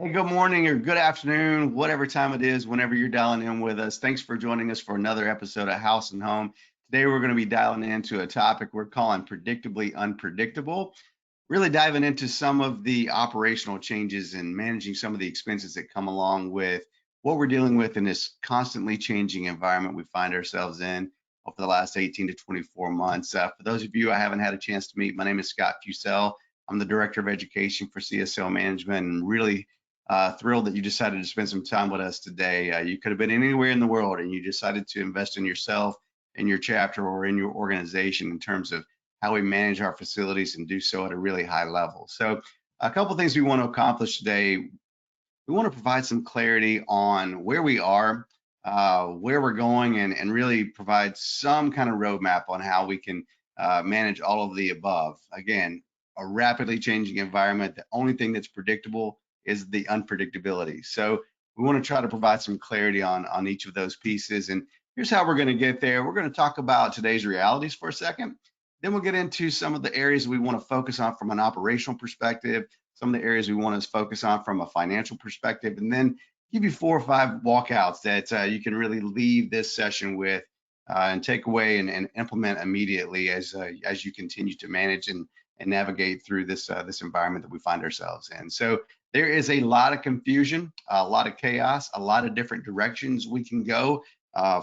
Hey, good morning or good afternoon, whatever time it is, whenever you're dialing in with us. Thanks for joining us for another episode of House and Home. Today, we're going to be dialing into a topic we're calling Predictably Unpredictable, really diving into some of the operational changes and managing some of the expenses that come along with what we're dealing with in this constantly changing environment we find ourselves in over the last 18 to 24 months. For those of you I haven't had a chance to meet, my name is Scott Fussell. I'm the Director of Education for CSL Management, and really thrilled that you decided to spend some time with us today. You could have been anywhere in the world and you decided to invest in yourself, in your chapter, or in your organization in terms of how we manage our facilities and do so at a really high level. So a couple of things we want to accomplish today. We want to provide some clarity on where we are, where we're going, and really provide some kind of roadmap on how we can manage all of the above. Again, a rapidly changing environment. The only thing that's predictable is the unpredictability. So we want to try to provide some clarity on each of those pieces. And here's how we're going to get there. We're going to talk about today's realities for a second. Then we'll get into some of the areas we want to focus on from an operational perspective, some of the areas we want to focus on from a financial perspective, and then give you 4 or 5 walkouts that you can really leave this session with and take away and implement immediately as you continue to manage and navigate through this environment that we find ourselves in. So there is a lot of confusion, a lot of chaos, a lot of different directions we can go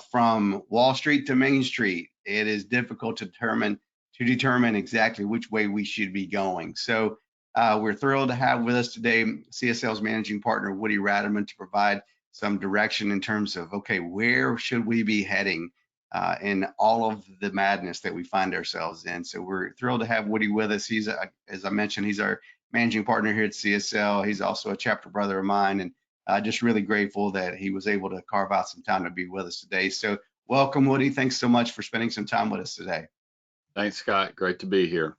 from Wall Street to Main Street. It is difficult to determine exactly which way we should be going. So we're thrilled to have with us today CSL's managing partner, Woody Ratterman, to provide some direction in terms of, okay, where should we be heading in all of the madness that we find ourselves in. So we're thrilled to have Woody with us. He's, as I mentioned, he's our managing partner here at CSL. He's also a chapter brother of mine, and just really grateful that he was able to carve out some time to be with us today. So welcome, Woody. Thanks so much for spending some time with us today. Thanks, Scott. Great to be here.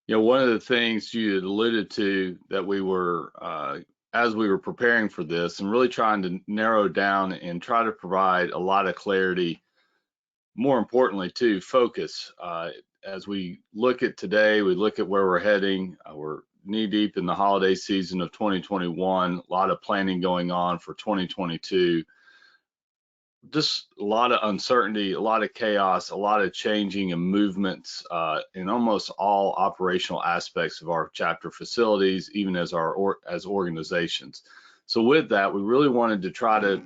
You know, one of the things you had alluded to that we were, as we were preparing for this and really trying to narrow down and try to provide a lot of clarity, more importantly, too, focus. As we look at today, we look at where we're heading. We're knee deep in the holiday season of 2021, a lot of planning going on for 2022. Just a lot of uncertainty, a lot of chaos, a lot of changing and movements in almost all operational aspects of our chapter facilities, even as as organizations. So with that, we really wanted to try to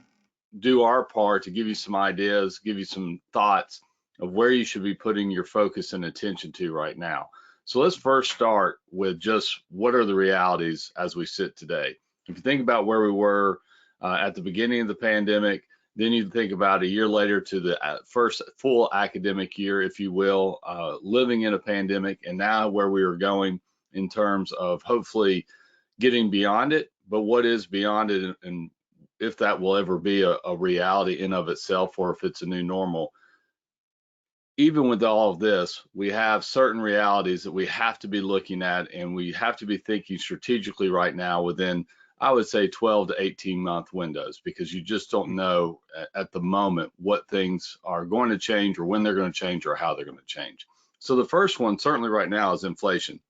do our part to give you some ideas, give you some thoughts of where you should be putting your focus and attention to right now. So let's first start with just what are the realities as we sit today. If you think about where we were at the beginning of the pandemic, then you think about a year later to the first full academic year, if you will, living in a pandemic, and now where we are going in terms of hopefully getting beyond it, but what is beyond it and if that will ever be a reality in of itself or if it's a new normal. Even with all of this, we have certain realities that we have to be looking at, and we have to be thinking strategically right now within, I would say, 12 to 18 month windows, because you just don't know at the moment what things are going to change or when they're going to change or how they're going to change. So the first one certainly right now is inflation.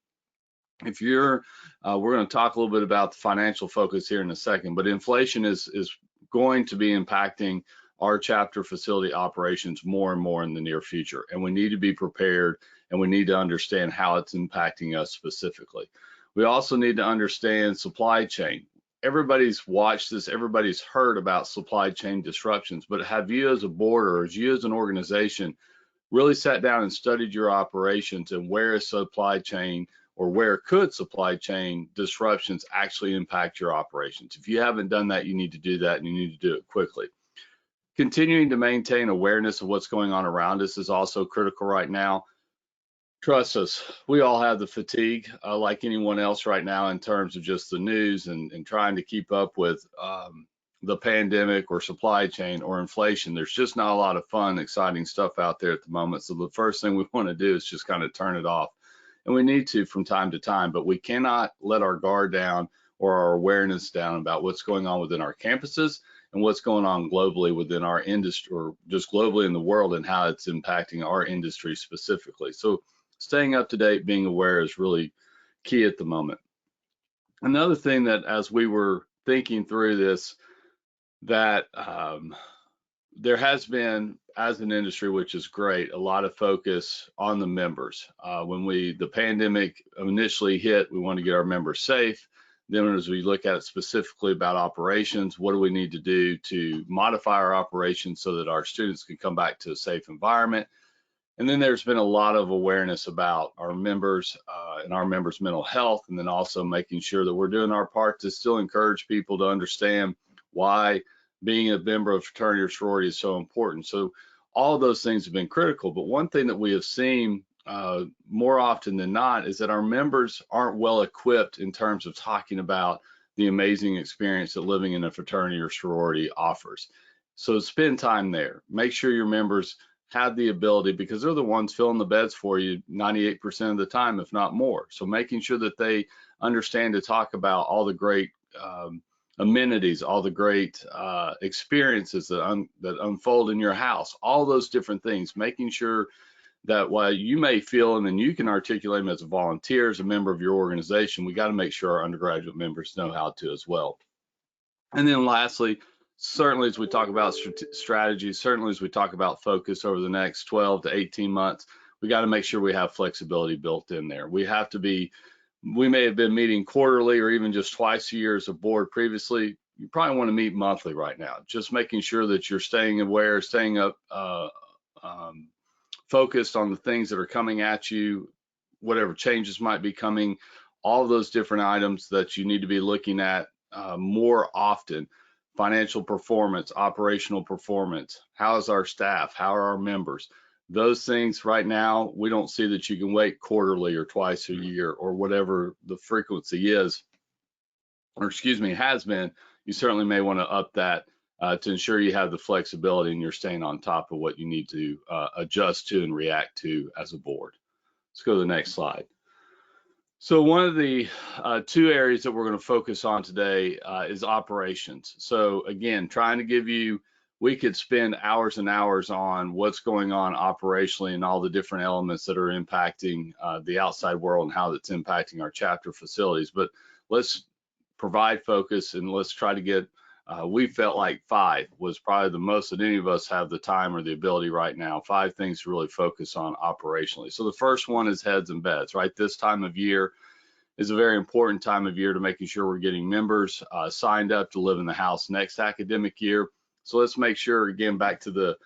If you're, we're going to talk a little bit about the financial focus here in a second, but inflation is going to be impacting our chapter facility operations more and more in the near future, and we need to be prepared and we need to understand how it's impacting us specifically. We also need to understand supply chain. Everybody's watched this, everybody's heard about supply chain disruptions, but have you as a board or as you as an organization really sat down and studied your operations and where is supply chain or where could supply chain disruptions actually impact your operations? If you haven't done that, you need to do that, and you need to do it quickly. Continuing to maintain awareness of what's going on around us is also critical right now. Trust us, we all have the fatigue like anyone else right now in terms of just the news and trying to keep up with the pandemic or supply chain or inflation. There's just not a lot of fun, exciting stuff out there at the moment. So the first thing we want to do is just kind of turn it off. And we need to from time to time, but we cannot let our guard down or our awareness down about what's going on within our campuses and what's going on globally within our industry, or just globally in the world, and how it's impacting our industry specifically. So staying up to date, being aware is really key at the moment. Another thing that as we were thinking through this, that there has been, as an industry, which is great, a lot of focus on the members. When the pandemic initially hit, we want to get our members safe. Then as we look at it specifically about operations, what do we need to do to modify our operations so that our students can come back to a safe environment? And then there's been a lot of awareness about our members and our members' mental health, and then also making sure that we're doing our part to still encourage people to understand why being a member of fraternity or sorority is so important. So all of those things have been critical. But one thing that we have seen more often than not is that our members aren't well equipped in terms of talking about the amazing experience that living in a fraternity or sorority offers. So spend time there. Make sure your members have the ability, because they're the ones filling the beds for you 98% of the time, if not more. So making sure that they understand to talk about all the great amenities, all the great experiences that unfold in your house, all those different things, making sure that while you may feel, and then you can articulate them as a volunteer, as a member of your organization, we got to make sure our undergraduate members know how to as well. And then lastly, certainly as we talk about strategy, certainly as we talk about focus over the next 12 to 18 months, we got to make sure we have flexibility built in there. We may have been meeting quarterly or even just twice a year as a board previously. You probably want to meet monthly right now, just making sure that you're staying aware, staying up, focused on the things that are coming at you, whatever changes might be coming, all of those different items that you need to be looking at more often. Financial performance, operational performance, how is our staff, how are our members? Those things right now, we don't see that you can wait quarterly or twice a year or whatever the frequency is, or excuse me, has been. You certainly may want to up that to ensure you have the flexibility and you're staying on top of what you need to adjust to and react to as a board. Let's go to the next slide. So one of the two areas that we're going to focus on today is operations. So again, trying to give you, we could spend hours and hours on what's going on operationally and all the different elements that are impacting the outside world and how that's impacting our chapter facilities. But let's provide focus and let's try to get, we felt like 5 was probably the most that any of us have the time or the ability right now, 5 things to really focus on operationally. So the first one is heads and beds, right? This time of year is a very important time of year to making sure we're getting members signed up to live in the house next academic year. So let's make sure, again, back to the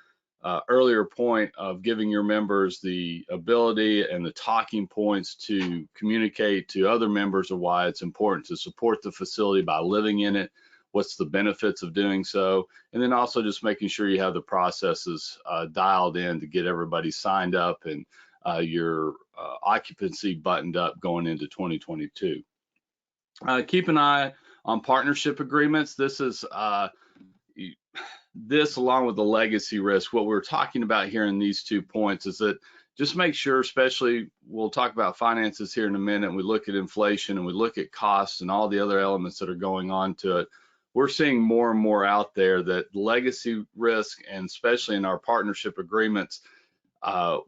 earlier point of giving your members the ability and the talking points to communicate to other members of why it's important to support the facility by living in it, what's the benefits of doing so, and then also just making sure you have the processes dialed in to get everybody signed up and your occupancy buttoned up going into 2022. Keep an eye on partnership agreements. This is this, along with the legacy risk, what we're talking about here in these 2 points is that just make sure, especially we'll talk about finances here in a minute, and we look at inflation and we look at costs and all the other elements that are going on to it. We're seeing more and more out there that legacy risk, and especially in our partnership agreements,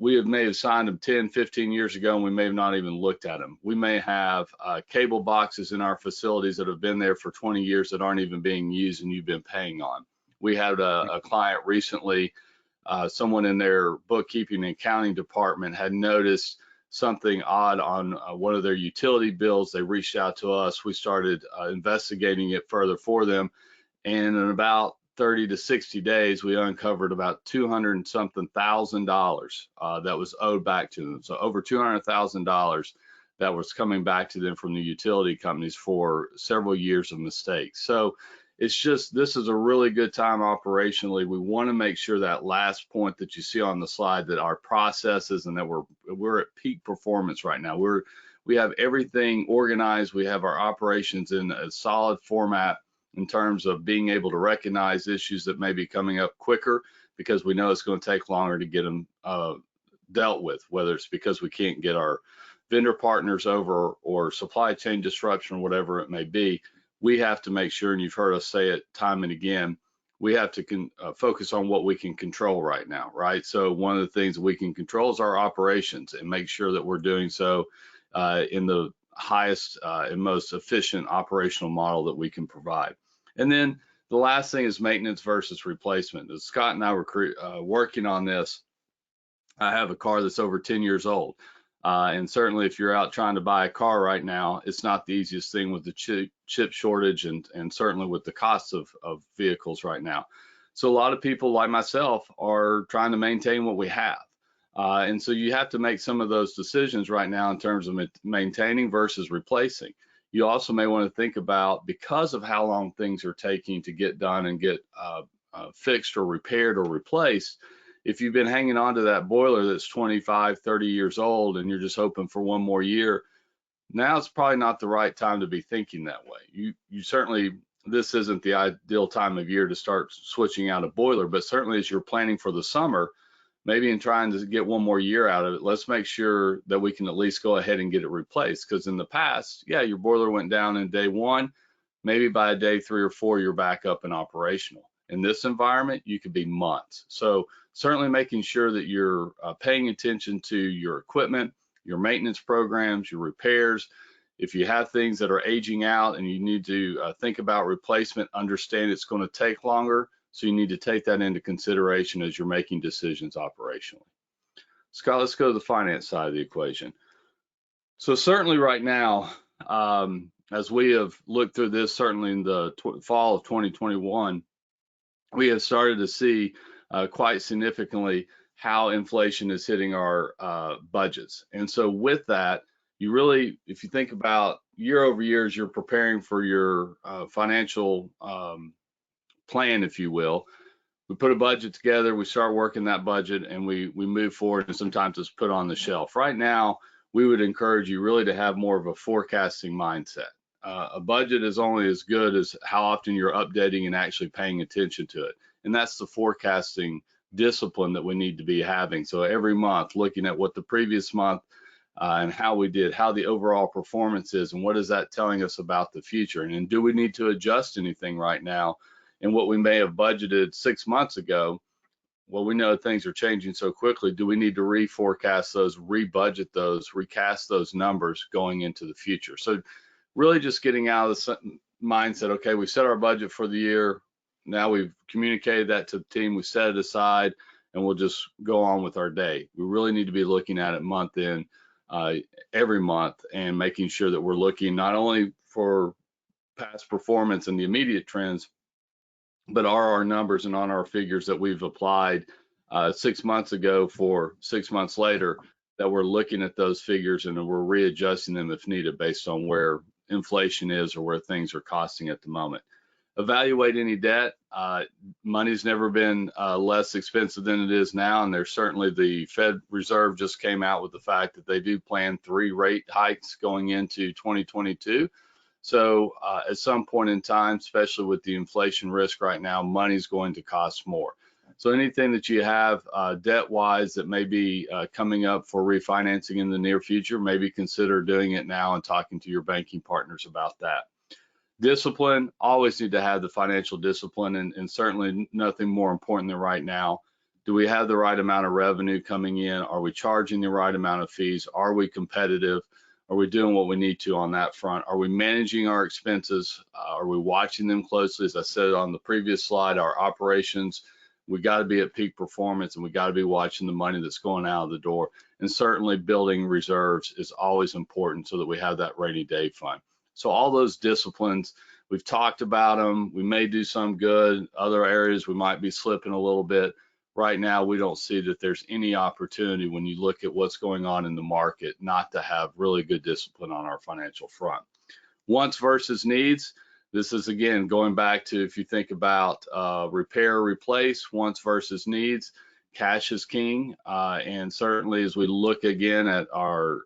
we may have signed them 10, 15 years ago, and we may have not even looked at them. We may have cable boxes in our facilities that have been there for 20 years that aren't even being used and you've been paying on. We had a client recently, someone in their bookkeeping and accounting department had noticed something odd on one of their utility bills. They reached out to us. We started investigating it further for them. And in about 30 to 60 days, we uncovered about $200 and something thousand that was owed back to them. So over $200,000 that was coming back to them from the utility companies for several years of mistakes. So it's just, this is a really good time operationally. We want to make sure that last point that you see on the slide, that our processes and that we're at peak performance right now. We have everything organized. We have our operations in a solid format in terms of being able to recognize issues that may be coming up quicker, because we know it's going to take longer to get them dealt with, whether it's because we can't get our vendor partners over or supply chain disruption or whatever it may be. We have to make sure, and you've heard us say it time and again, we have to focus on what we can control right now, right? So one of the things we can control is our operations, and make sure that we're doing so in the highest and most efficient operational model that we can provide. And then the last thing is maintenance versus replacement. As Scott and I were working on this, I have a car that's over 10 years old. And certainly if you're out trying to buy a car right now, it's not the easiest thing with the chip shortage and certainly with the cost of vehicles right now. So a lot of people like myself are trying to maintain what we have. And so you have to make some of those decisions right now in terms of maintaining versus replacing. You also may want to think about, because of how long things are taking to get done and get fixed or repaired or replaced, if you've been hanging on to that boiler that's 25, 30 years old and you're just hoping for one more year, now it's probably not the right time to be thinking that way. You certainly, this isn't the ideal time of year to start switching out a boiler, but certainly as you're planning for the summer, maybe in trying to get one more year out of it, let's make sure that we can at least go ahead and get it replaced. Because in the past, yeah, your boiler went down in day one, maybe by day 3 or 4, you're back up and operational. In this environment, you could be months. So certainly making sure that you're paying attention to your equipment, your maintenance programs, your repairs. If you have things that are aging out and you need to think about replacement, understand it's going to take longer. So you need to take that into consideration as you're making decisions operationally. Scott, let's go to the finance side of the equation. So certainly right now, as we have looked through this, certainly in the fall of 2021, we have started to see quite significantly how inflation is hitting our budgets. And so with that, you really, if you think about year over year as you're preparing for your financial plan, if you will, we put a budget together, we start working that budget, and we move forward, and sometimes it's put on the shelf. Right now, we would encourage you really to have more of a forecasting mindset. A budget is only as good as how often you're updating and actually paying attention to it. And that's the forecasting discipline that we need to be having. So every month, looking at what the previous month and how we did, how the overall performance is, and what is that telling us about the future? And do we need to adjust anything right now? And what we may have budgeted 6 months ago, well, we know things are changing so quickly. Do we need to reforecast those, rebudget those, recast those numbers going into the future? So really just getting out of the mindset, okay, we set our budget for the year. Now we've communicated that to the team, we set it aside, and we'll just go on with our day. We really need to be looking at it month in, every month, and making sure that we're looking not only for past performance and the immediate trends, but are our numbers and on our figures that we've applied 6 months ago for 6 months later, that we're looking at those figures and we're readjusting them if needed based on where inflation is or where things are costing at the moment. Evaluate any debt. Money's never been less expensive than it is now, and there's certainly, the Fed Reserve just came out with the fact that they do plan 3 rate hikes going into 2022. So at some point in time, especially with the inflation risk right now, money's going to cost more. So anything that you have debt-wise that may be coming up for refinancing in the near future, maybe consider doing it now and talking to your banking partners about that. Discipline, always need to have the financial discipline, and certainly nothing more important than right now. Do we have the right amount of revenue coming in? Are we charging the right amount of fees? Are we competitive? Are we doing what we need to on that front? Are we managing our expenses? Are we watching them closely? As I said on the previous slide, our operations, we got to be at peak performance, and we got to be watching the money that's going out of the door. And certainly building reserves is always important so that we have that rainy day fund. So all those disciplines, we've talked about them. We may do some good. Other areas we might be slipping a little bit. Right now, we don't see that there's any opportunity, when you look at what's going on in the market, not to have really good discipline on our financial front. Wants versus needs. This is, again, going back to, if you think about repair, replace, wants versus needs, cash is king. And certainly as we look again at our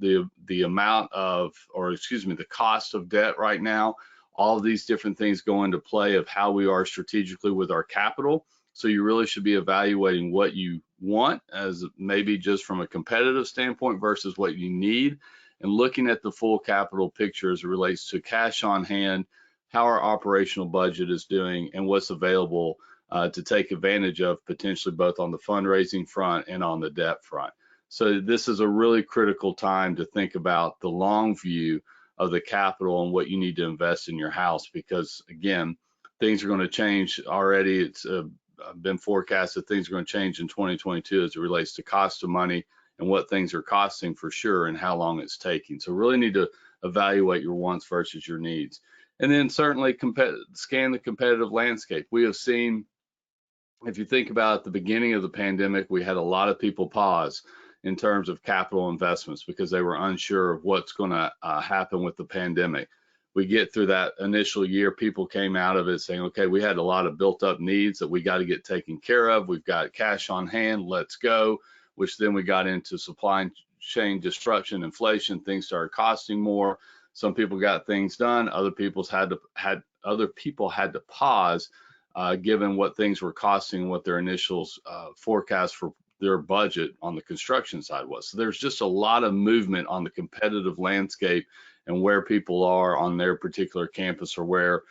the amount of, or excuse me, the cost of debt right now, all of these different things go into play of how we are strategically with our capital. So you really should be evaluating what you want, as maybe just from a competitive standpoint, versus what you need, and looking at the full capital picture as it relates to cash on hand, how our operational budget is doing, and what's available to take advantage of, potentially both on the fundraising front and on the debt front. So this is a really critical time to think about the long view of the capital and what you need to invest in your house, because again, things are going to change already. It's been forecasted things are going to change in 2022 as it relates to cost of money and what things are costing for sure and how long it's taking. So really need to evaluate your wants versus your needs. And then certainly scan the competitive landscape. We have seen, if you think about at the beginning of the pandemic, we had a lot of people pause in terms of capital investments because they were unsure of what's going to happen with the pandemic. We get through that initial year, people came out of it saying, okay, we had a lot of built up needs that we got to get taken care of. We've got cash on hand, let's go, which then we got into supply chain disruption, inflation, things started costing more. Some people got things done, other people had to pause given what things were costing, what their initial forecast for their budget on the construction side was. So there's just a lot of movement on the competitive landscape and where people are on their particular campus, or where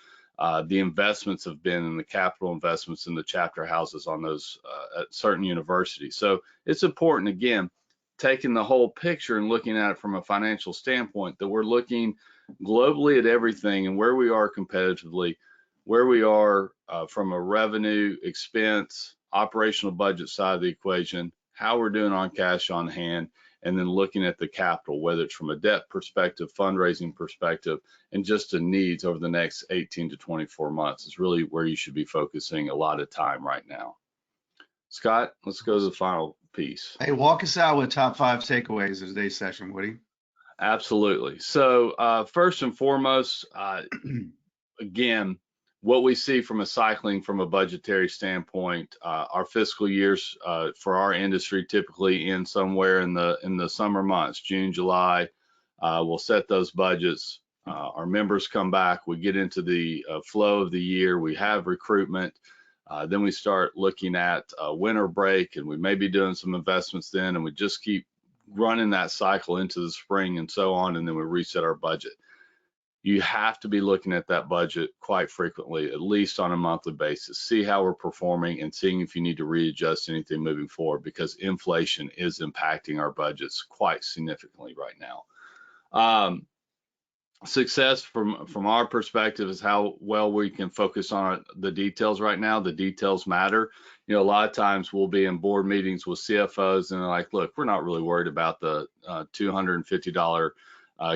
the investments have been in the capital investments in the chapter houses on those at certain universities. So it's important, again, taking the whole picture and looking at it from a financial standpoint, that we're looking globally at everything and where we are competitively, where we are from a revenue, expense, operational budget side of the equation, how we're doing on cash on hand, and then looking at the capital, whether it's from a debt perspective, fundraising perspective, and just the needs over the next 18 to 24 months is really where you should be focusing a lot of time right now. Scott, let's go to the final piece. Hey, walk us out with top 5 takeaways of today's session, Woody. Absolutely. So first and foremost, again, what we see from a cycling from a budgetary standpoint, our fiscal years for our industry typically end somewhere in the summer months, June, July. We'll set those budgets. Our members come back. We get into the flow of the year. We have recruitment. Then we start looking at winter break, and we may be doing some investments then, and we just keep running that cycle into the spring and so on, and then we reset our budget. You have to be looking at that budget quite frequently, at least on a monthly basis, see how we're performing and seeing if you need to readjust anything moving forward, because inflation is impacting our budgets quite significantly right now. Success from our perspective is how well we can focus on the details right now. The details matter. You know, a lot of times we'll be in board meetings with CFOs and they're like, look, we're not really worried about the $250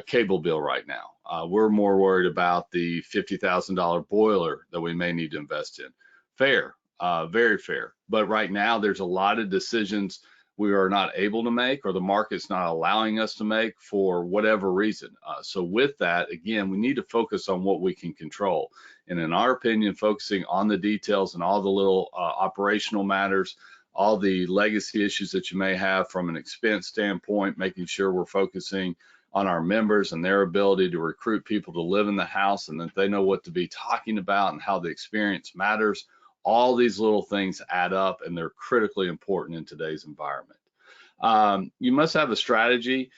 cable bill right now. We're more worried about the $50,000 boiler that we may need to invest in. Fair, very fair. But right now there's a lot of decisions we are not able to make, or the market's not allowing us to make for whatever reason. So with that, again, we need to focus on what we can control. And in our opinion, focusing on the details and all the little operational matters, all the legacy issues that you may have from an expense standpoint, making sure we're focusing on our members and their ability to recruit people to live in the house, and that they know what to be talking about and how the experience matters. All these little things add up, and they're critically important in today's environment. You must have a strategy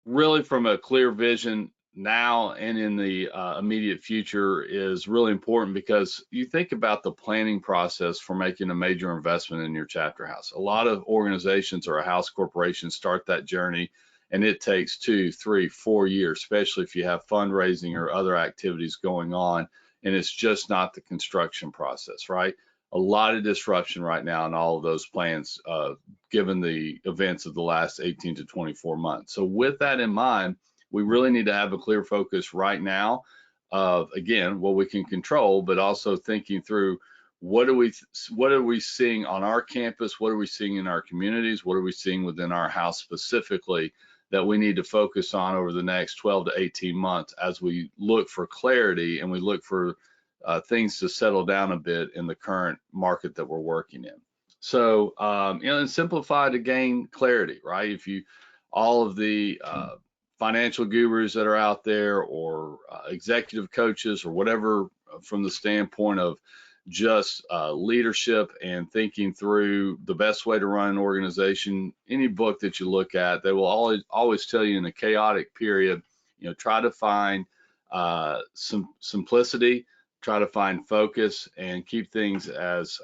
really from a clear vision now and in the immediate future is really important, because you think about the planning process for making a major investment in your chapter house. A lot of organizations or a house corporation start that journey, and it takes 2, 3, 4 years, especially if you have fundraising or other activities going on, and it's just not the construction process, right? A lot of disruption right now in all of those plans, given the events of the last 18 to 24 months. So with that in mind, we really need to have a clear focus right now of, again, what we can control, but also thinking through what are we seeing on our campus, what are we seeing in our communities, what are we seeing within our house specifically that we need to focus on over the next 12 to 18 months as we look for clarity and we look for things to settle down a bit in the current market that we're working in. So, and simplify to gain clarity, right? If you, all of the financial gurus that are out there, or executive coaches or whatever, from the standpoint of just leadership and thinking through the best way to run an organization, any book that you look at, they will always tell you in a chaotic period, you know, try to find some simplicity, try to find focus, and keep things as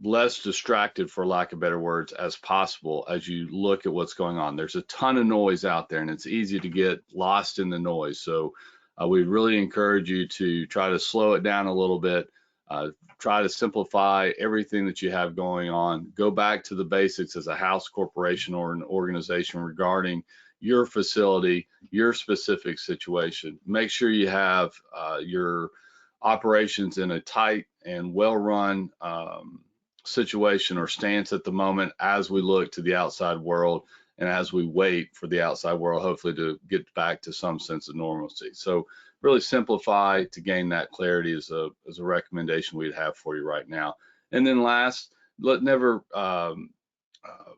less distracted, for lack of better words, as possible as you look at what's going on. There's a ton of noise out there, and it's easy to get lost in the noise. So we really encourage you to try to slow it down a little bit. Try to simplify everything that you have going on. Go back to the basics as a house, corporation, or an organization regarding your facility, your specific situation. Make sure you have your operations in a tight and well-run situation or stance at the moment as we look to the outside world and as we wait for the outside world, hopefully, to get back to some sense of normalcy. So really simplify to gain that clarity is a recommendation we'd have for you right now. And then last, never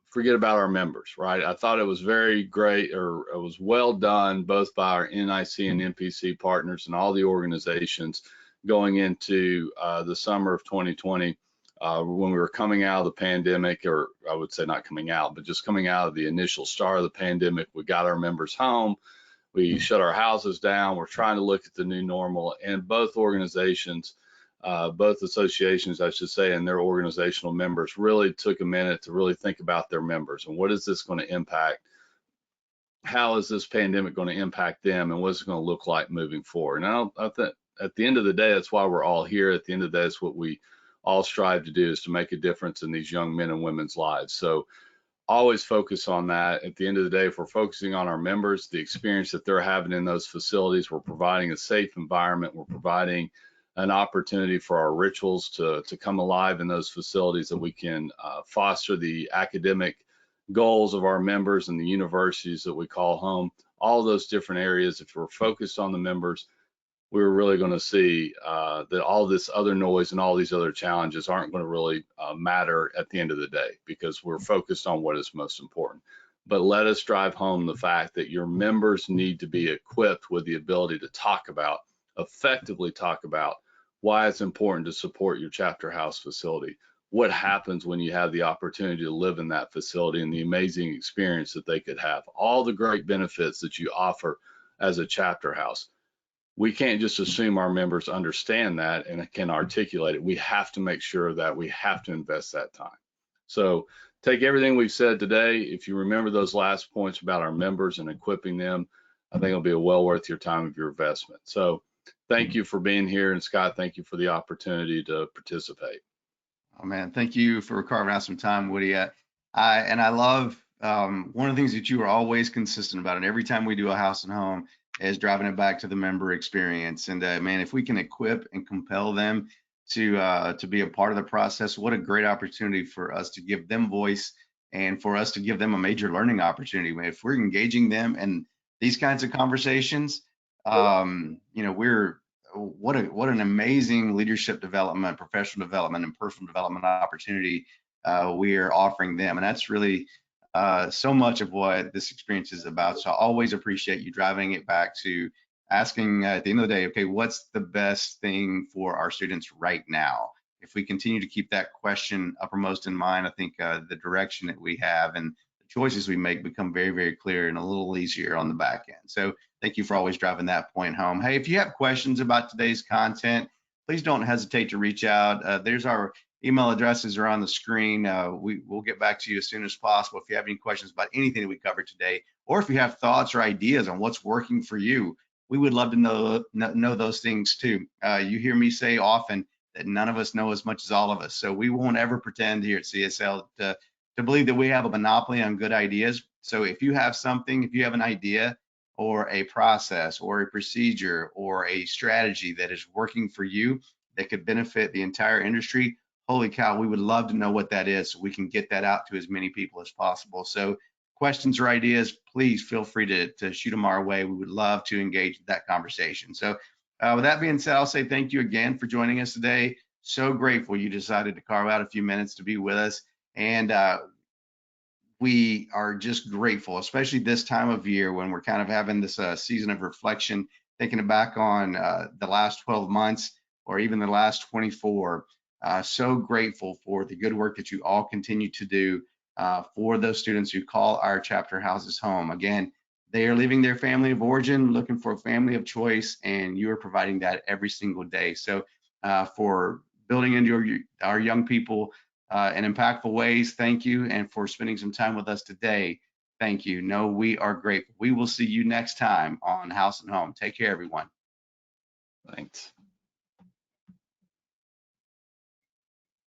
forget about our members, right? I thought it was very great, or it was well done, both by our NIC and NPC partners and all the organizations going into the summer of 2020, when we were coming out of the pandemic, or I would say not coming out, but just coming out of the initial start of the pandemic. We got our members home. We shut our houses down. We're trying to look at the new normal, and both organizations, both associations, I should say, and their organizational members really took a minute to really think about their members and what is this going to impact? How is this pandemic going to impact them, and what's it going to look like moving forward? And I think at the end of the day, that's why we're all here. At the end of the day, that's what we all strive to do, is to make a difference in these young men and women's lives. So always focus on that. At the end of the day, if we're focusing on our members, the experience that they're having in those facilities, we're providing a safe environment, we're providing an opportunity for our rituals to come alive in those facilities, that we can foster the academic goals of our members and the universities that we call home. All those different areas, if we're focused on the members, we're really going to see that all this other noise and all these other challenges aren't going to really matter at the end of the day, because we're focused on what is most important. But let us drive home the fact that your members need to be equipped with the ability to effectively talk about why it's important to support your chapter house facility, what happens when you have the opportunity to live in that facility, and the amazing experience that they could have, all the great benefits that you offer as a chapter house. We can't just assume our members understand that and can articulate it. We have to make sure that we have to invest that time. So take everything we've said today. If you remember those last points about our members and equipping them, I think it'll be well worth your time of your investment. So thank you for being here. And Scott, thank you for the opportunity to participate. Oh man, thank you for carving out some time, Woody. I love one of the things that you are always consistent about, and every time we do a house and home, is driving it back to the member experience. And man, if we can equip and compel them to be a part of the process, what a great opportunity for us to give them voice, and for us to give them a major learning opportunity. If we're engaging them in these kinds of conversations, we're what an amazing leadership development, professional development, and personal development opportunity we are offering them. And that's really so much of what this experience is about. So I always appreciate you driving it back to asking at the end of the day, okay, what's the best thing for our students right now? If we continue to keep that question uppermost in mind, I think the direction that we have and the choices we make become very, very clear and a little easier on the back end. So thank you for always driving that point home. Hey, if you have questions about today's content, please don't hesitate to reach out. There's our email addresses are on the screen. We'll get back to you as soon as possible if you have any questions about anything that we covered today, or if you have thoughts or ideas on what's working for you. We would love to know those things too. You hear me say often that none of us know as much as all of us. So we won't ever pretend here at CSL to believe that we have a monopoly on good ideas. So if you have something, if you have an idea or a process or a procedure or a strategy that is working for you that could benefit the entire industry, holy cow, we would love to know what that is so we can get that out to as many people as possible. So questions or ideas, please feel free to shoot them our way. We would love to engage in that conversation. So with that being said, I'll say thank you again for joining us today. So grateful you decided to carve out a few minutes to be with us. And we are just grateful, especially this time of year when we're kind of having this season of reflection, thinking back on the last 12 months or even the last 24. So grateful for the good work that you all continue to do for those students who call our chapter houses home. Again, they are leaving their family of origin, looking for a family of choice, and you are providing that every single day. So for building into our young people in impactful ways. Thank you. And for spending some time with us today. Thank you. No, we are grateful. We will see you next time on House and Home. Take care, everyone. Thanks.